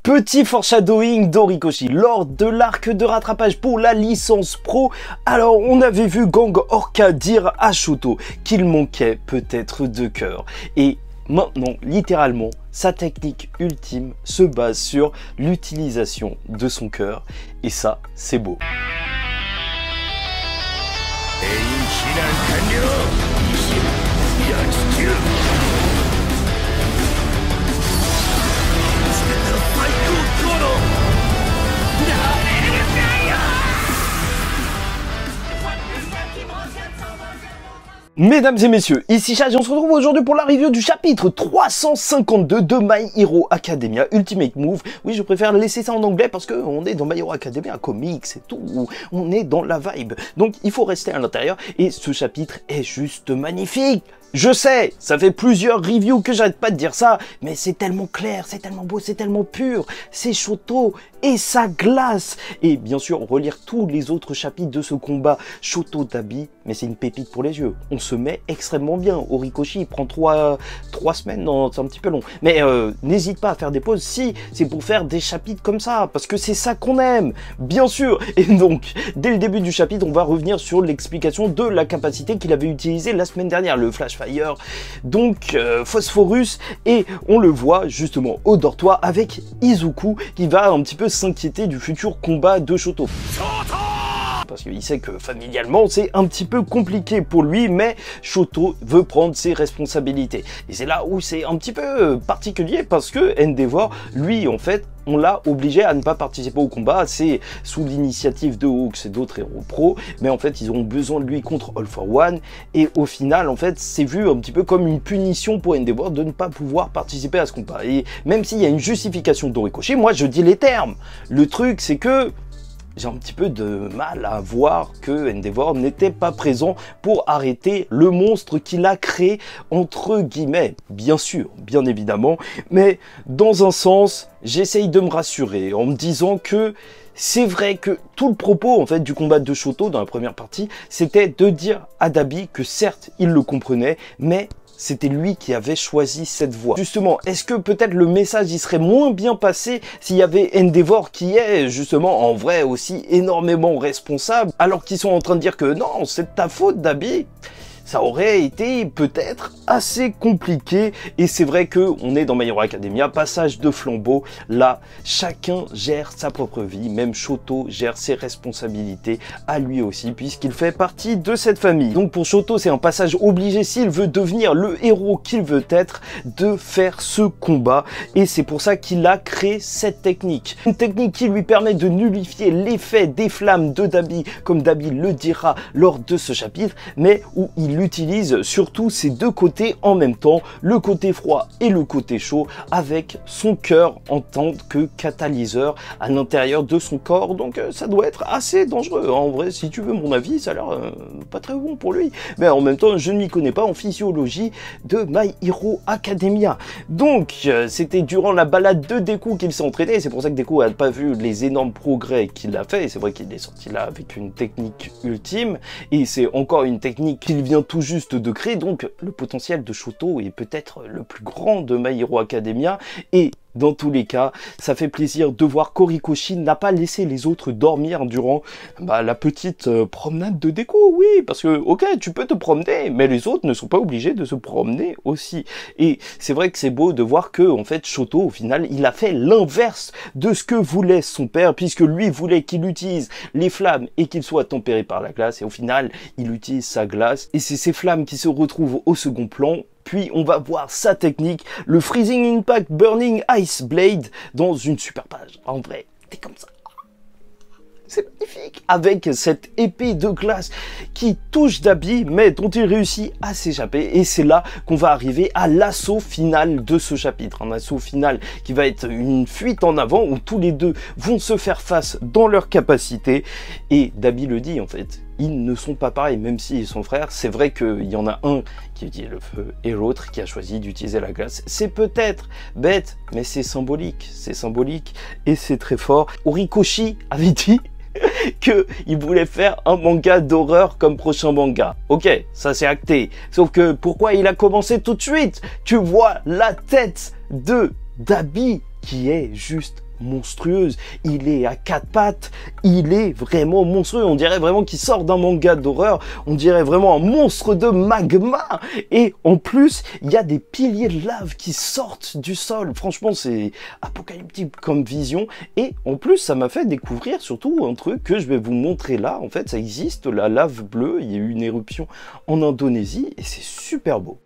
Petit foreshadowing d'Horikoshi lors de l'arc de rattrapage pour la licence pro. Alors on avait vu Gang Orca dire à Shoto qu'il manquait peut-être de cœur. Et maintenant, littéralement, sa technique ultime se base sur l'utilisation de son cœur. Et ça, c'est beau. Mesdames et messieurs, ici Chad et on se retrouve aujourd'hui pour la review du chapitre 352 de My Hero Academia Ultimate Move. Oui, je préfère laisser ça en anglais parce qu'on est dans My Hero Academia comics et tout, on est dans la vibe. Donc il faut rester à l'intérieur et ce chapitre est juste magnifique. Je sais, ça fait plusieurs reviews que j'arrête pas de dire ça, mais c'est tellement clair, c'est tellement beau, c'est tellement pur, c'est Shoto et sa glace. Et bien sûr, relire tous les autres chapitres de ce combat Shoto Dabi, mais c'est une pépite pour les yeux. On se met extrêmement bien. Horikoshi, il prend 3 semaines, non, c'est un petit peu long. Mais n'hésite pas à faire des pauses si c'est pour faire des chapitres comme ça, parce que c'est ça qu'on aime, bien sûr. Et donc, dès le début du chapitre, on va revenir sur l'explication de la capacité qu'il avait utilisée la semaine dernière, le Flash Fire, donc Phosphorus, et on le voit justement au dortoir avec Izuku qui va un petit peu s'inquiéter du futur combat de Shoto. Parce qu'il sait que familialement c'est un petit peu compliqué pour lui, mais Shoto veut prendre ses responsabilités. Et c'est là où c'est un petit peu particulier parce que Endeavor, lui en fait, on l'a obligé à ne pas participer au combat. C'est sous l'initiative de Hawks et d'autres héros pro, mais en fait ils ont besoin de lui contre All for One, et au final en fait c'est vu un petit peu comme une punition pour Endeavor de ne pas pouvoir participer à ce combat. Et même s'il y a une justification d'Horikoshi, moi je dis les termes. Le truc c'est que j'ai un petit peu de mal à voir que Endeavor n'était pas présent pour arrêter le monstre qu'il a créé, entre guillemets, bien sûr, bien évidemment, mais dans un sens, j'essaye de me rassurer en me disant que c'est vrai que tout le propos en fait du combat de Shoto dans la première partie, c'était de dire à Dabi que certes, il le comprenait, mais c'était lui qui avait choisi cette voie. Justement, est-ce que peut-être le message y serait moins bien passé s'il y avait Endeavor qui est justement en vrai aussi énormément responsable, alors qu'ils sont en train de dire que non, c'est de ta faute Dabi? Ça aurait été peut-être assez compliqué, et c'est vrai que on est dans My Hero Academia, passage de flambeau, là chacun gère sa propre vie, même Shoto gère ses responsabilités à lui aussi puisqu'il fait partie de cette famille. Donc pour Shoto c'est un passage obligé s'il veut devenir le héros qu'il veut être, de faire ce combat, et c'est pour ça qu'il a créé cette technique. Une technique qui lui permet de nullifier l'effet des flammes de Dabi, comme Dabi le dira lors de ce chapitre, mais où il utilise surtout ces deux côtés en même temps, le côté froid et le côté chaud, avec son cœur en tant que catalyseur à l'intérieur de son corps. Donc ça doit être assez dangereux. En vrai, si tu veux mon avis, ça a l'air pas très bon pour lui. Mais en même temps, je ne m'y connais pas en physiologie de My Hero Academia. Donc c'était durant la balade de Deku qu'il s'est entraîné. C'est pour ça que Deku n'a pas vu les énormes progrès qu'il a fait. C'est vrai qu'il est sorti là avec une technique ultime, et c'est encore une technique qu'il vient tout juste de créer, donc le potentiel de Shoto est peut-être le plus grand de My Hero Academia, et dans tous les cas, ça fait plaisir de voir qu'Horikoshi n'a pas laissé les autres dormir durant la petite promenade de Deku, oui, parce que, ok, tu peux te promener, mais les autres ne sont pas obligés de se promener aussi. Et c'est vrai que c'est beau de voir que, en fait, Shoto, au final, il a fait l'inverse de ce que voulait son père, puisque lui voulait qu'il utilise les flammes et qu'il soit tempéré par la glace, et au final, il utilise sa glace, et c'est ces flammes qui se retrouvent au second plan. Puis on va voir sa technique, le Freezing Impact Burning Ice Blade, dans une super page. En vrai, t'es comme ça. C'est magnifique. Avec cette épée de glace qui touche Dabi, mais dont il réussit à s'échapper. Et c'est là qu'on va arriver à l'assaut final de ce chapitre. Un assaut final qui va être une fuite en avant où tous les deux vont se faire face dans leur capacité. Et Dabi le dit en fait. Ils ne sont pas pareils, même s'ils sont frères. C'est vrai qu'il y en a un qui utilise le feu et l'autre qui a choisi d'utiliser la glace. C'est peut-être bête, mais c'est symbolique et c'est très fort. Horikoshi avait dit qu'il voulait faire un manga d'horreur comme prochain manga. Ok, ça c'est acté. Sauf que pourquoi il a commencé tout de suite? Tu vois la tête de Dabi qui est juste monstrueuse. Il est à quatre pattes, il est vraiment monstrueux. On dirait vraiment qu'il sort d'un manga d'horreur, on dirait vraiment un monstre de magma. Et en plus, il y a des piliers de lave qui sortent du sol. Franchement, c'est apocalyptique comme vision. Et en plus, ça m'a fait découvrir surtout un truc que je vais vous montrer là. En fait, ça existe, la lave bleue. Il y a eu une éruption en Indonésie et c'est super beau.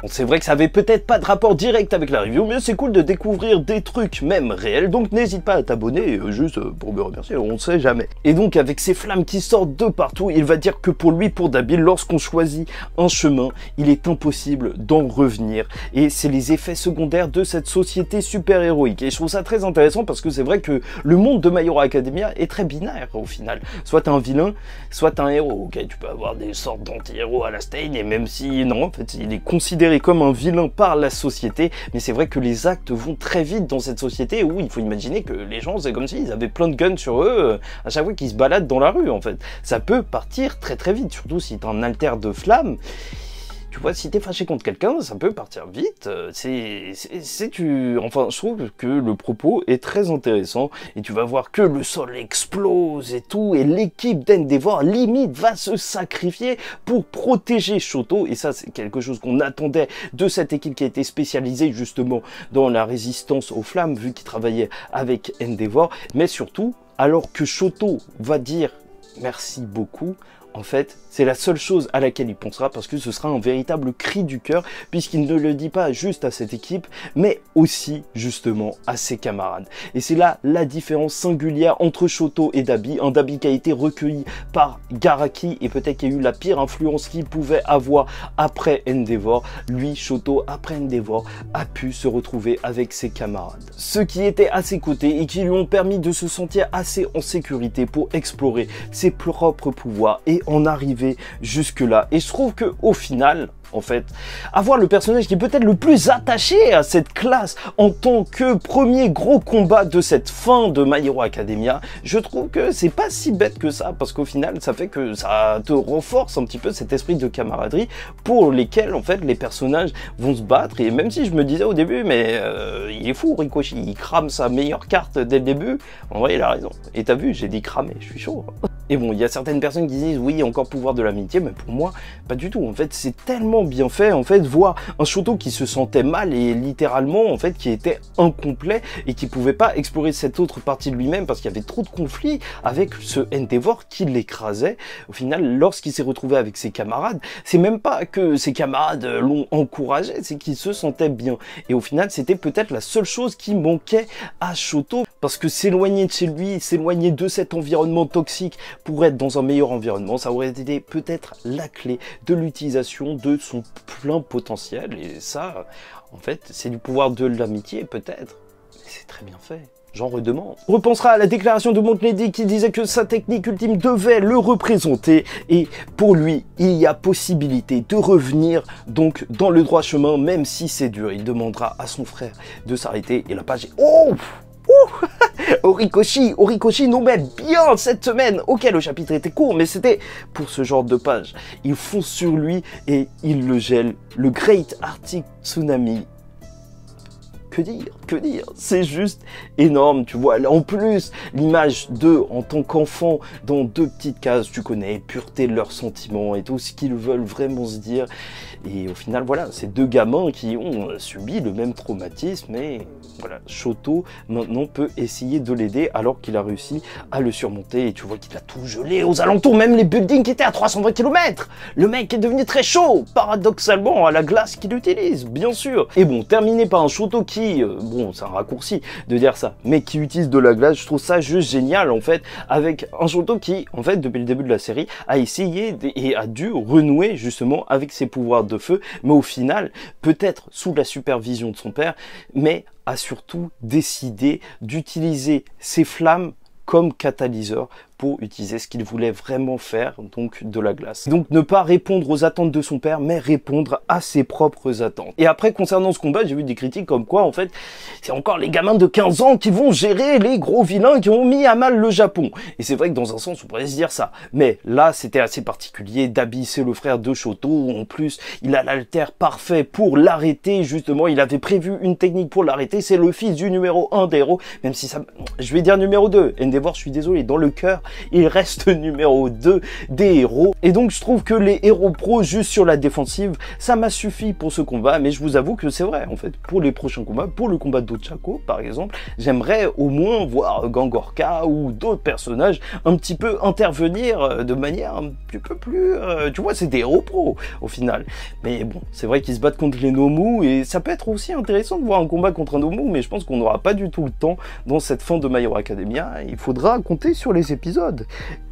Bon, c'est vrai que ça avait peut-être pas de rapport direct avec la review, mais c'est cool de découvrir des trucs même réels, donc n'hésite pas à t'abonner, juste pour me remercier, on sait jamais. Et donc avec ces flammes qui sortent de partout, il va dire que pour lui, pour Dabi, lorsqu'on choisit un chemin, il est impossible d'en revenir. Et c'est les effets secondaires de cette société super-héroïque. Et je trouve ça très intéressant parce que c'est vrai que le monde de My Hero Academia est très binaire au final. Soit t'es un vilain, soit t'es un héros. Ok, tu peux avoir des sortes d'anti-héros à la Stein, et même si non, en fait, il est considéré comme un vilain par la société, mais c'est vrai que les actes vont très vite dans cette société où il faut imaginer que les gens, c'est comme s'ils avaient plein de guns sur eux à chaque fois qu'ils se baladent dans la rue en fait. Ça peut partir très très vite, surtout si t'as un alter de flamme. Tu vois, si t'es fâché contre quelqu'un, ça peut partir vite. Enfin, je trouve que le propos est très intéressant et tu vas voir que le sol explose et tout, et l'équipe d'Endeavor limite va se sacrifier pour protéger Shoto, et ça c'est quelque chose qu'on attendait de cette équipe qui a été spécialisée justement dans la résistance aux flammes, vu qu'il travaillait avec Endeavor, mais surtout, alors que Shoto va dire merci beaucoup, en fait, c'est la seule chose à laquelle il pensera parce que ce sera un véritable cri du cœur puisqu'il ne le dit pas juste à cette équipe, mais aussi justement à ses camarades. Et c'est là la différence singulière entre Shoto et Dabi. Un Dabi qui a été recueilli par Garaki et peut-être qu'il y a eu la pire influence qu'il pouvait avoir après Endeavor. Lui, Shoto, après Endeavor, a pu se retrouver avec ses camarades. Ceux qui étaient à ses côtés et qui lui ont permis de se sentir assez en sécurité pour explorer ses propres pouvoirs et en arriver jusque là. Et je trouve que au final, en fait, avoir le personnage qui est peut-être le plus attaché à cette classe en tant que premier gros combat de cette fin de My Hero Academia, je trouve que c'est pas si bête que ça, parce qu'au final, ça fait que ça te renforce un petit peu cet esprit de camaraderie pour lesquels, en fait, les personnages vont se battre. Et même si je me disais au début, mais il est fou, Rikoshi, il crame sa meilleure carte dès le début, en vrai, il a raison. Et t'as vu, j'ai dit cramer, je suis chaud. Et bon, il y a certaines personnes qui disent, oui, encore pouvoir de l'amitié, mais pour moi, pas du tout. En fait, c'est tellement bien fait, en fait, voir un Shoto qui se sentait mal et littéralement, en fait, qui était incomplet et qui pouvait pas explorer cette autre partie de lui-même parce qu'il y avait trop de conflits avec ce Endeavor qui l'écrasait. Au final, lorsqu'il s'est retrouvé avec ses camarades, c'est même pas que ses camarades l'ont encouragé, c'est qu'il se sentait bien. Et au final, c'était peut-être la seule chose qui manquait à Shoto parce que s'éloigner de chez lui, s'éloigner de cet environnement toxique pour être dans un meilleur environnement, ça aurait été peut-être la clé de l'utilisation de son plein potentiel. Et ça, en fait, c'est du pouvoir de l'amitié, peut-être. Mais c'est très bien fait. J'en redemande. On repensera à la déclaration de Montledi qui disait que sa technique ultime devait le représenter. Et pour lui, il y a possibilité de revenir donc dans le droit chemin, même si c'est dur. Il demandera à son frère de s'arrêter. Et la page est... Oh! Horikoshi nous met bien cette semaine. Ok, le chapitre était court, mais c'était pour ce genre de page. Il fonce sur lui et il le gèle. Le Great Arctic Tsunami. Que dire, c'est juste énorme, tu vois. En plus, l'image d'eux en tant qu'enfants dans deux petites cases, tu connais, pureté de leurs sentiments et tout ce qu'ils veulent vraiment se dire. Et au final, voilà, c'est deux gamins qui ont subi le même traumatisme et voilà, Shoto maintenant peut essayer de l'aider alors qu'il a réussi à le surmonter et tu vois qu'il a tout gelé aux alentours, même les buildings qui étaient à 320 km. Le mec est devenu très chaud, paradoxalement, à la glace qu'il utilise, bien sûr. Et bon, terminé par un Shoto qui, bon, c'est un raccourci de dire ça, mais qui utilise de la glace, je trouve ça juste génial en fait, avec un Shoto qui, en fait, depuis le début de la série, a essayé et a dû renouer justement avec ses pouvoirs de de feu, mais au final, peut-être sous la supervision de son père, mais a surtout décidé d'utiliser ses flammes comme catalyseur pour utiliser ce qu'il voulait vraiment faire, donc de la glace. Donc ne pas répondre aux attentes de son père, mais répondre à ses propres attentes. Et après, concernant ce combat, j'ai vu des critiques comme quoi, en fait, c'est encore les gamins de 15 ans qui vont gérer les gros vilains qui ont mis à mal le Japon. Et c'est vrai que dans un sens, on pourrait se dire ça. Mais là, c'était assez particulier. Dabi, c'est le frère de Shoto. En plus, il a l'alter parfait pour l'arrêter. Justement, il avait prévu une technique pour l'arrêter. C'est le fils du numéro 1 des héros. Même si ça, je vais dire numéro 2. Endeavor, je suis désolé, dans le cœur, il reste numéro 2 des héros. Et donc je trouve que les héros pros juste sur la défensive, ça m'a suffi pour ce combat. Mais je vous avoue que c'est vrai, en fait, pour les prochains combats, pour le combat d'Ochako par exemple, j'aimerais au moins voir Gangorka ou d'autres personnages un petit peu intervenir de manière un petit peu plus... tu vois, c'est des héros pros au final. Mais bon, c'est vrai qu'ils se battent contre les Nomu et ça peut être aussi intéressant de voir un combat contre un Nomu, mais je pense qu'on n'aura pas du tout le temps dans cette fin de My Hero Academia. Il faudra compter sur les épisodes.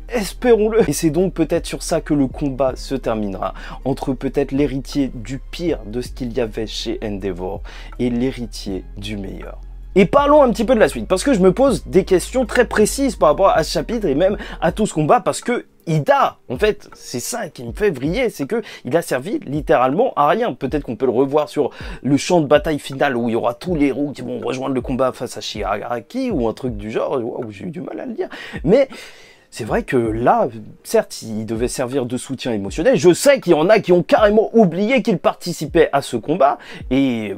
Espérons-le. Et c'est donc peut-être sur ça que le combat se terminera, entre peut-être l'héritier du pire de ce qu'il y avait chez Endeavor et l'héritier du meilleur. Et parlons un petit peu de la suite, parce que je me pose des questions très précises par rapport à ce chapitre et même à tout ce combat, parce que Ida, en fait, c'est ça qui me fait vriller, c'est que il a servi littéralement à rien. Peut-être qu'on peut le revoir sur le champ de bataille final où il y aura tous les héros qui vont rejoindre le combat face à Shigaraki ou un truc du genre. Wow, j'ai eu du mal à le dire, mais c'est vrai que là, certes, il devait servir de soutien émotionnel. Je sais qu'il y en a qui ont carrément oublié qu'il participait à ce combat et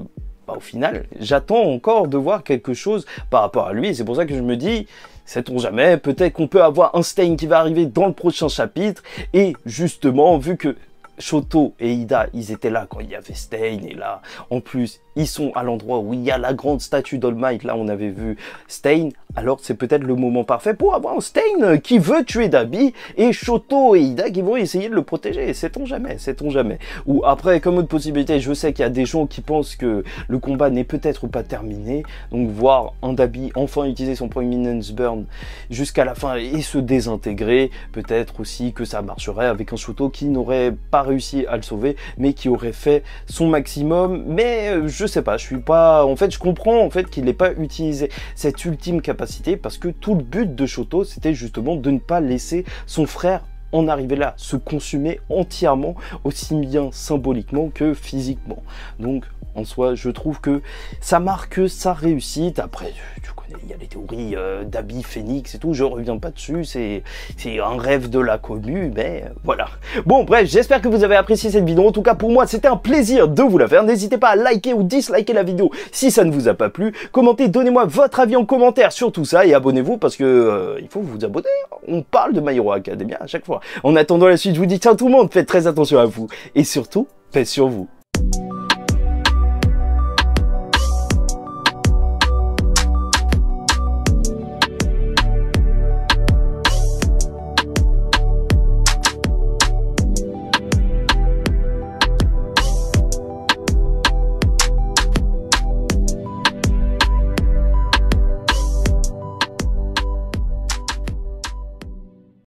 au final, j'attends encore de voir quelque chose par rapport à lui. C'est pour ça que je me dis, sait-on jamais, peut-être qu'on peut avoir un Stain qui va arriver dans le prochain chapitre. Et justement, vu que Shoto et Ida, ils étaient là quand il y avait Stain, et là, en plus, ils sont à l'endroit où il y a la grande statue d'All Might, là on avait vu Stain, alors c'est peut-être le moment parfait pour avoir un Stain qui veut tuer Dabi, et Shoto et Ida qui vont essayer de le protéger, sait-on jamais, sait-on jamais. Ou après, comme autre possibilité, je sais qu'il y a des gens qui pensent que le combat n'est peut-être pas terminé, donc voir un Dabi enfin utiliser son Prominence Burn jusqu'à la fin et se désintégrer, peut-être aussi que ça marcherait avec un Shoto qui n'aurait pas réussi à le sauver, mais qui aurait fait son maximum, mais je sais pas, je suis pas... En fait, je comprends en fait qu'il n'ait pas utilisé cette ultime capacité, parce que tout le but de Shoto, c'était justement de ne pas laisser son frère en arriver là, se consumer entièrement, aussi bien symboliquement que physiquement. Donc, en soi, je trouve que ça marque sa réussite. Après, tu connais, il y a les théories d'Abi, Phoenix et tout, je reviens pas dessus, c'est un rêve de la commu, mais voilà. Bon, bref, j'espère que vous avez apprécié cette vidéo. En tout cas, pour moi, c'était un plaisir de vous la faire. N'hésitez pas à liker ou disliker la vidéo si ça ne vous a pas plu. Commentez, donnez-moi votre avis en commentaire sur tout ça et abonnez-vous parce que il faut vous abonner. On parle de My Hero Academia à chaque fois. En attendant la suite, je vous dis ciao tout le monde, faites très attention à vous et surtout, paix sur vous.